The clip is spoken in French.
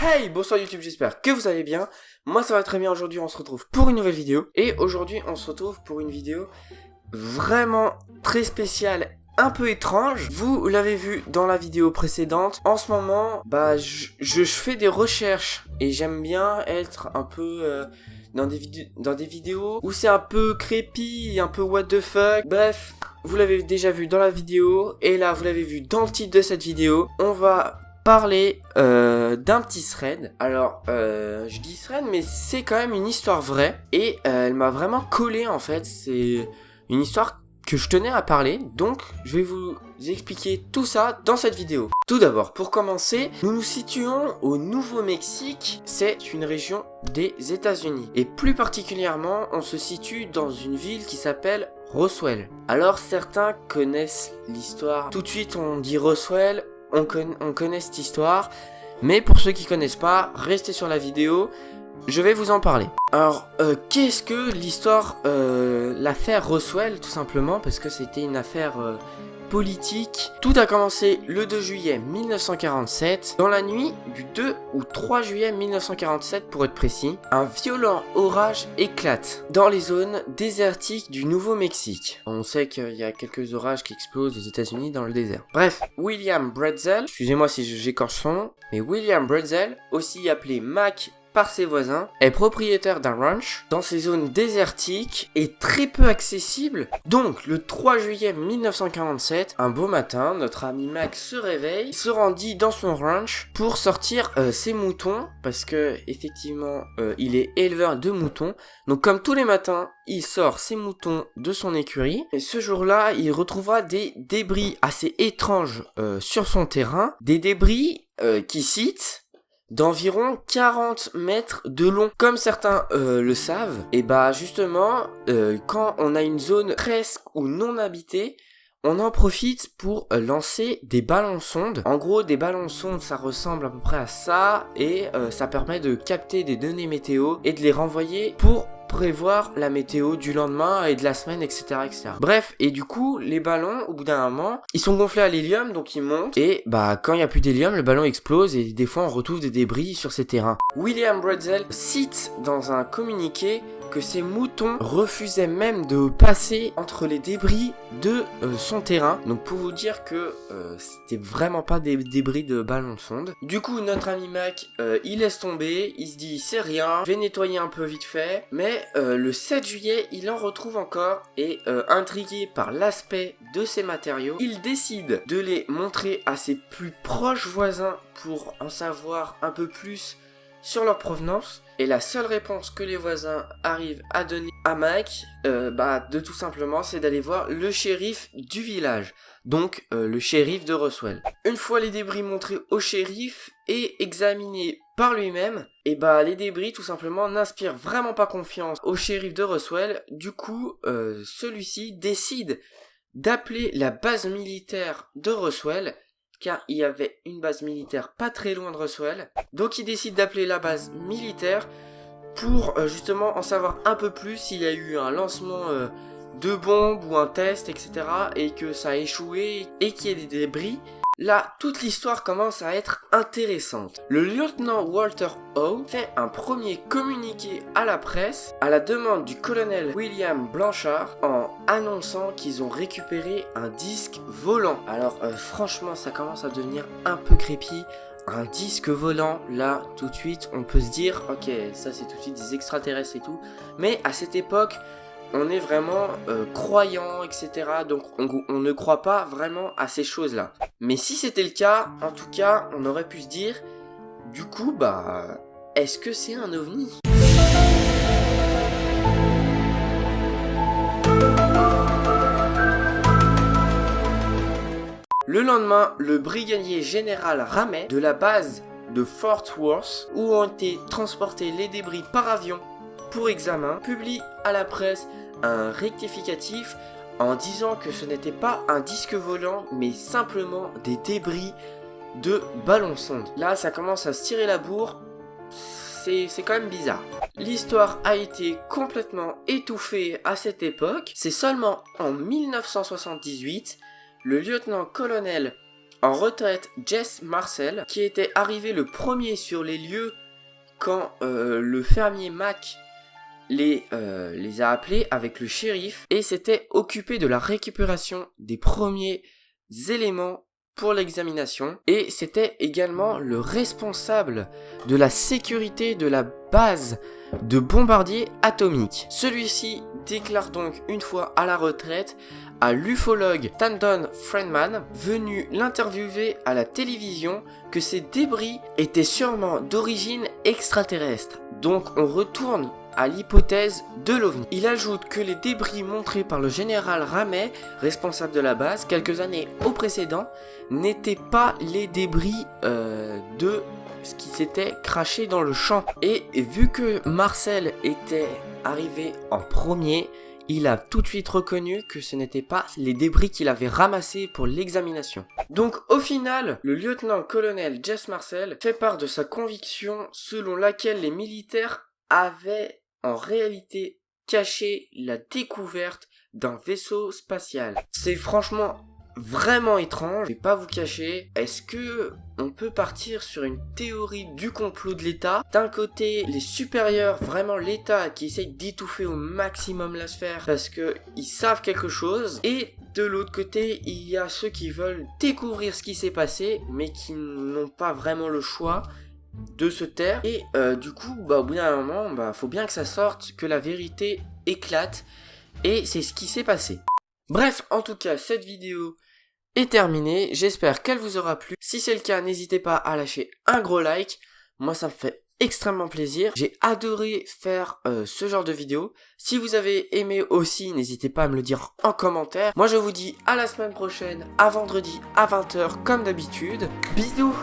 Hey, bonsoir YouTube, j'espère que vous allez bien. Moi ça va très bien, aujourd'hui on se retrouve pour une nouvelle vidéo. Et aujourd'hui on se retrouve pour une vidéo vraiment très spéciale, un peu étrange. Vous l'avez vu dans la vidéo précédente. En ce moment, je fais des recherches et j'aime bien être un peu dans des vidéos où c'est un peu creepy, un peu what the fuck. Bref, vous l'avez déjà vu dans la vidéo et là vous l'avez vu dans le titre de cette vidéo. On va parler d'un petit thread. Alors je dis thread mais c'est quand même une histoire vraie et elle m'a vraiment collé en fait. C'est une histoire que je tenais à parler, donc je vais vous expliquer tout ça dans cette vidéo. Tout d'abord, pour commencer, nous nous situons au Nouveau-Mexique. C'est une région des États-Unis et plus particulièrement on se situe dans une ville qui s'appelle Roswell. Alors certains connaissent l'histoire, tout de suite on dit Roswell. On connaît cette histoire, mais pour ceux qui connaissent pas, restez sur la vidéo, je vais vous en parler. Alors, qu'est-ce que l'histoire, l'affaire Roswell, tout simplement, parce que c'était une affaire politique. Tout a commencé le 2 juillet 1947, dans la nuit du 2 ou 3 juillet 1947 pour être précis. Un violent orage éclate dans les zones désertiques du Nouveau-Mexique. On sait qu'il y a quelques orages qui explosent aux États-Unis dans le désert. Bref, William Bretzel, excusez-moi si j'écorche son nom, mais William Bretzel, aussi appelé Mac par ses voisins, est propriétaire d'un ranch dans ces zones désertiques et très peu accessibles. Donc le 3 juillet 1947, un beau matin, notre ami Max se réveille, se rendit dans son ranch pour sortir ses moutons, parce que effectivement il est éleveur de moutons. Donc comme tous les matins, il sort ses moutons de son écurie et ce jour-là, il retrouvera des débris assez étranges sur son terrain, des débris qui citent d'environ 40 mètres de long. Comme certains le savent, et bah justement, quand on a une zone presque ou non habitée, on en profite pour lancer des ballons sondes. En gros, des ballons sondes, ça ressemble à peu près à ça, et ça permet de capter des données météo et de les renvoyer pour prévoir la météo du lendemain et de la semaine, etc., etc. Bref, et du coup, les ballons, au bout d'un moment, ils sont gonflés à l'hélium, donc ils montent, et bah, quand il n'y a plus d'hélium, le ballon explose, et des fois, on retrouve des débris sur ces terrains. William Bretzel cite dans un communiqué que ces moutons refusaient même de passer entre les débris de son terrain. Donc pour vous dire que c'était vraiment pas des débris de ballons sonde. Du coup notre ami Mac il laisse tomber, il se dit c'est rien, je vais nettoyer un peu vite fait. Mais le 7 juillet il en retrouve encore et intrigué par l'aspect de ces matériaux, il décide de les montrer à ses plus proches voisins pour en savoir un peu plus sur leur provenance. Et la seule réponse que les voisins arrivent à donner à Mac, de tout simplement, c'est d'aller voir le shérif du village. Donc, le shérif de Roswell. Une fois les débris montrés au shérif et examinés par lui-même, et les débris, tout simplement, n'inspirent vraiment pas confiance au shérif de Roswell. Du coup, celui-ci décide d'appeler la base militaire de Roswell, car il y avait une base militaire pas très loin de Roswell. Donc il décide d'appeler la base militaire pour justement en savoir un peu plus s'il y a eu un lancement de bombes ou un test, etc. et que ça a échoué et qu'il y ait des débris. Là, toute l'histoire commence à être intéressante. Le lieutenant Walter O fait un premier communiqué à la presse à la demande du colonel William Blanchard en annonçant qu'ils ont récupéré un disque volant. Alors franchement, ça commence à devenir un peu creepy. Un disque volant, là, tout de suite, on peut se dire, ok, ça c'est tout de suite des extraterrestres et tout. Mais à cette époque, on est vraiment croyant, etc. Donc on ne croit pas vraiment à ces choses-là. Mais si c'était le cas, en tout cas, on aurait pu se dire, du coup, est-ce que c'est un ovni ? Le lendemain, le brigadier général Ramey de la base de Fort Worth, où ont été transportés les débris par avion pour examen, publie à la presse un rectificatif en disant que ce n'était pas un disque volant mais simplement des débris de ballons sonde. Là ça commence à se tirer la bourre, c'est quand même bizarre. L'histoire a été complètement étouffée à cette époque. C'est seulement en 1978 le lieutenant-colonel en retraite Jess Marcel, qui était arrivé le premier sur les lieux quand le fermier Mac les a appelés avec le shérif et s'était occupé de la récupération des premiers éléments pour l'examination, et c'était également le responsable de la sécurité de la base de bombardiers atomiques. Celui-ci déclare donc une fois à la retraite à l'ufologue Stanton Friedman, venu l'interviewer à la télévision, que ces débris étaient sûrement d'origine extraterrestre. Donc on retourne à l'hypothèse de l'OVNI. Il ajoute que les débris montrés par le général Ramey, responsable de la base, quelques années au précédent, n'étaient pas les débris de ce qui s'était craché dans le champ. Et vu que Marcel était arrivé en premier, il a tout de suite reconnu que ce n'étaient pas les débris qu'il avait ramassés pour l'examination. Donc au final, le lieutenant-colonel Jess Marcel fait part de sa conviction selon laquelle les militaires avaient en réalité caché la découverte d'un vaisseau spatial. C'est franchement vraiment étrange, je vais pas vous cacher. Est-ce que on peut partir sur une théorie du complot de l'État? D'un côté, les supérieurs, vraiment l'État qui essaye d'étouffer au maximum la sphère parce que ils savent quelque chose, et de l'autre côté, il y a ceux qui veulent découvrir ce qui s'est passé mais qui n'ont pas vraiment le choix de se taire, et du coup au bout d'un moment faut bien que ça sorte, que la vérité éclate, et c'est ce qui s'est passé. Bref, en tout cas cette vidéo est terminée, j'espère qu'elle vous aura plu. Si c'est le cas, n'hésitez pas à lâcher un gros like, moi ça me fait extrêmement plaisir. J'ai adoré faire ce genre de vidéo. Si vous avez aimé aussi, n'hésitez pas à me le dire en commentaire. Moi je vous dis à la semaine prochaine, à vendredi à 20 h comme d'habitude. Bisous.